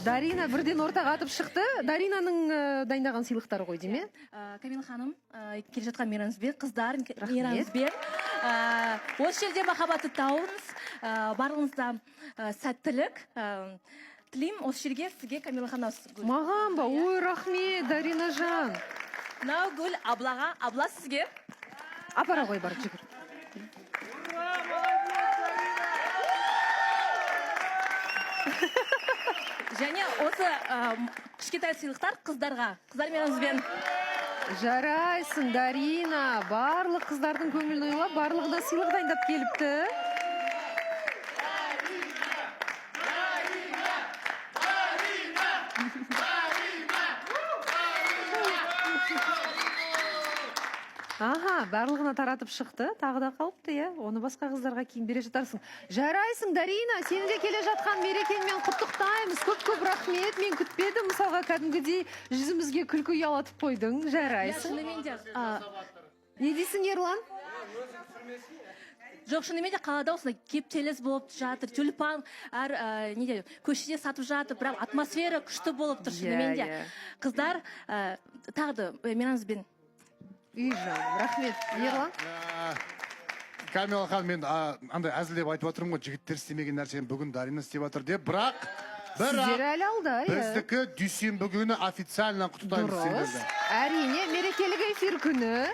Дарина бірден ортаға атып шықты. Даринаның дайындаған сыйлықтары ғой дейме? Камила ханым, келе жатқан мейрамыңызбен, қыздар мейрамыңызбен. Осы жерде махаббатты тауыңыз, барлығыңызда сәттілік. Тілеймін осы жерге сізге Камила ханым. Маған ба? Ой, рахмет, Дарина жан. Мынау гүл аблаға, абла сізге. Апара ғой бар, жүгір. Және осы кішкентай сыйлықтар қыздарға, қыздар мейрамыңызбен. Жарайсың, Дарина. Барлық қыздардың көңілін ойлап, барлығына сыйлық дайындап келіпті. Аха, барлығына таратып шықты, тағы да қалыпты, я. Оны басқа қыздарға кейін бере жатарсың. Жарайсың, Дарина, сені де келе жатқан мерекеңмен құттықтаймыз. Көп рахмет, мен күтпедім. Мысалға кәдімгідей жүзімізге күлкі ұялатып қойдың. Жарайсың. Не дейсің, Ерлан? Жоқ, шынымен де қалада осындай кептеліс болып жатыр, тюльпан әр көшеде сатып жатыр, бірақ атмосфера күшті болып тұр, шынымен де. Қыздар, тағы да мейрамыңызбен. Үй жан, рахмет. Ерлан? Камила ханым, мен андай әзілдеп айтып отырмын ғой, жігіттер істемеген нәрсені бүгін Дарина істеп жатыр деп, бірақ Сіздер әлі алда, біздікі дүйсенбі күні официально құттықтаймыз сендерді. Әрине, мерекелік эфир күні.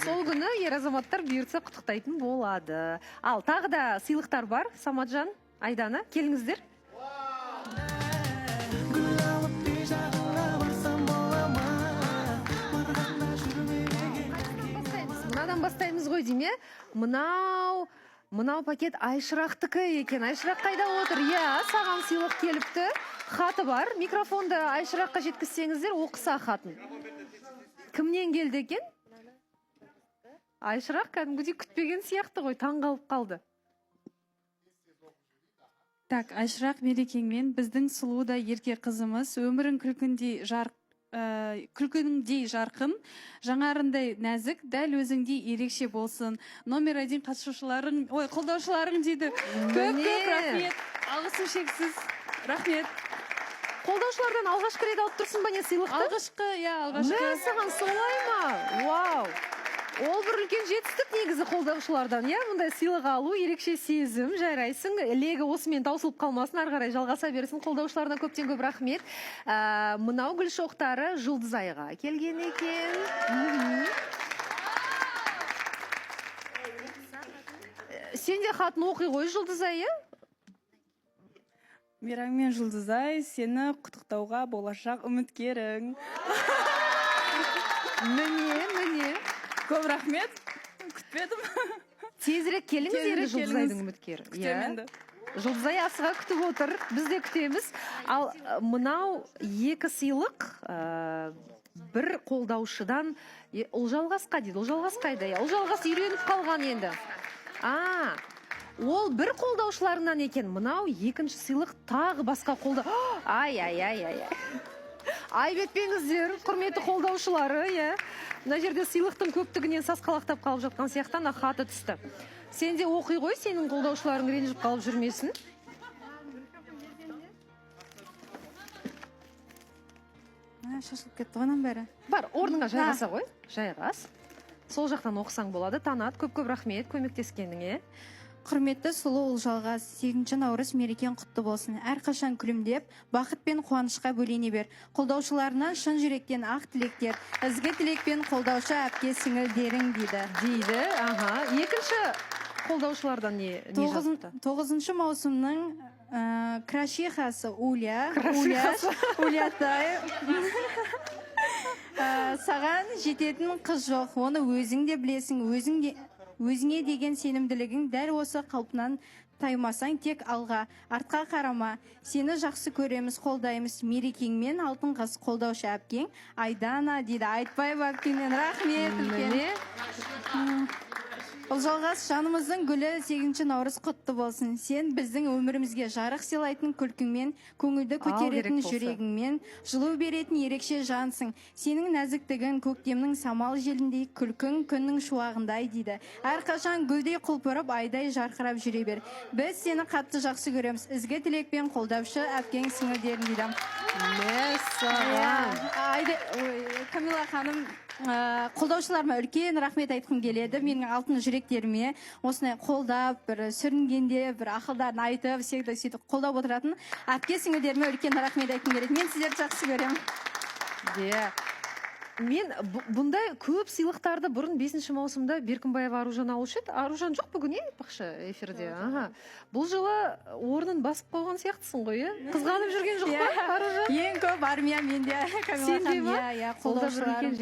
Сол күні ер азаматтар бұйыртса құттықтайтын болады. Ал тағы да сыйлықтар бар. Саматжан, Айдана, келіңіздер. Мынадан бастаймыз ғой дейме? Мынау пакет Айшырақтікі екен. Айшырақ қайда отыр? Саған сыйлық келіпті. Хаты бар. Микрофонды Айшыраққа жеткізсеңіздер, оқыса хатын. Кімнен келді екен? Айшырақ кәдімгідей күтпеген сияқты ғой, таңғалып қалды. Так, Айшырақ мерекеңмен біздің сұлу да ерке қызымыз өмірін күлкініңдей жарқын, жаңарындай нәзік, дәл өзіңдей ерекше болсын. Номер 1 қатысушыларың, қолдаушыларың дейді. Көп рахмет. Алғысым шексіз. Рахмет. Қолдаушылардан алғашқы рет алып тұрсың ба не сыйлықты? Алғашқы. Мә, саған солай ма? Вау! Ол бір үлкен жетістік негізі қолдаушылардан, мұндай сыйлық алу, ерекше сезім, жарайсың. Легі осымен таусылып қалмасын, ары қарай жалғаса берсін. Қолдаушыларына көптен көп рахмет. Мынау гүл шоқтары Жұлдызайға келген екен. Сен де хатын оқи ғой, Жұлдызай, Мейраммен Жұлдызай, сені құттықтауға болашақ үміткерің. Міне. Көп рахмет. Күтпедім. Тезірек келіңіз ері Жұлдызайдың үміткері. Күтеменді. Жұлдызай асыға күтіп отыр. Біз де күтеміз. Ал мынау екі сыйлық бір қолдаушыдан Ұлжалғасқа дейді. Ұлжалғас қайда? Ұлжалғас үйреніп қалған енді. Ол бір қолдаушыларынан екен. Мынау екінші сыйлық тағы басқа қолда. Айбетпеңіздер, құрметті қолдаушылары, Мына жерде сыйлықтың көптігінен сасқалақтап қалып жатқан сияқтан хаты түсті. Сен де оқи ғой, сенің қолдаушыларың ренжіп қалып жүрмесін. Шашылып кетті ғынан бәрі. Бар, орныңа жайғаса ғой, жайғас. Сол жақтан оқысаң болады, танат, көп рахмет, көмектескеніңе. Құрметті сұлу Ұлжалғас, 8 наурыз мерекең құтты болсын. Әрқашан күлімдеп, бақыт пен қуанышқа бөлене бер. Қолдаушыларынан шын жүректен ақ тілектер, ізгі тілекпен қолдаушы әпке сіңілдерің дейді. Екінші қолдаушылардан не жазыпты? 9 маусымның крашихасы Улятай. Саған жететін қыз жоқ, оны өзің де білесің, өзіңе деген сенімділігің дәл осы қалпынан таймасаң тек алға, артқа қарама. Сені жақсы көреміз, қолдаймыз. Мерекеңмен алтын қыз қолдаушы әпкең Айдана дейді. Айтпай бәпкенен рахмет. Ұлжалғас, жанымыздың гүлі 8 наурыз құтты болсын. Сен біздің өмірімізге жарық сыйлайтын күлкіңмен, көңілді көтеретін керек болса. жүрегіңмен, жылу беретін ерекше жансың. Сенің нәзіктігін көктемнің самал желіндей, күлкің күннің шуағындай дейді. Әрқашан гүлдей құлпырып, айдай жарқырап жүре бер. Біз сені қатты жақсы көреміз. Ізгі тілекпен қолдаушы әпкең сіңілдерін дейді. Камила ханым, қолдаушыларыма үлкен рахмет айтқым келеді. Менің алтын жүректеріме осындай қолдап, бір сүрінгенде, бір ақылдарын айтып, всегда сөйтіп қолдап отыратын әпке сіңілдеріме үлкен рахмет айтқым келеді. Мен сіздерді жақсы көремін. Мен бұндай көп сыйлықтарды бұрын 5 маусымда Беркінбаева Аружан алушы еді. Аружан жоқ бүгін Пақша эфирде. Бұл жылы орнын басып қойған сияқтысың ғой, қызғанып жүрген жоқ па Аружан? Ең көп армия менде. Сенде ма? Қолдаушыларым.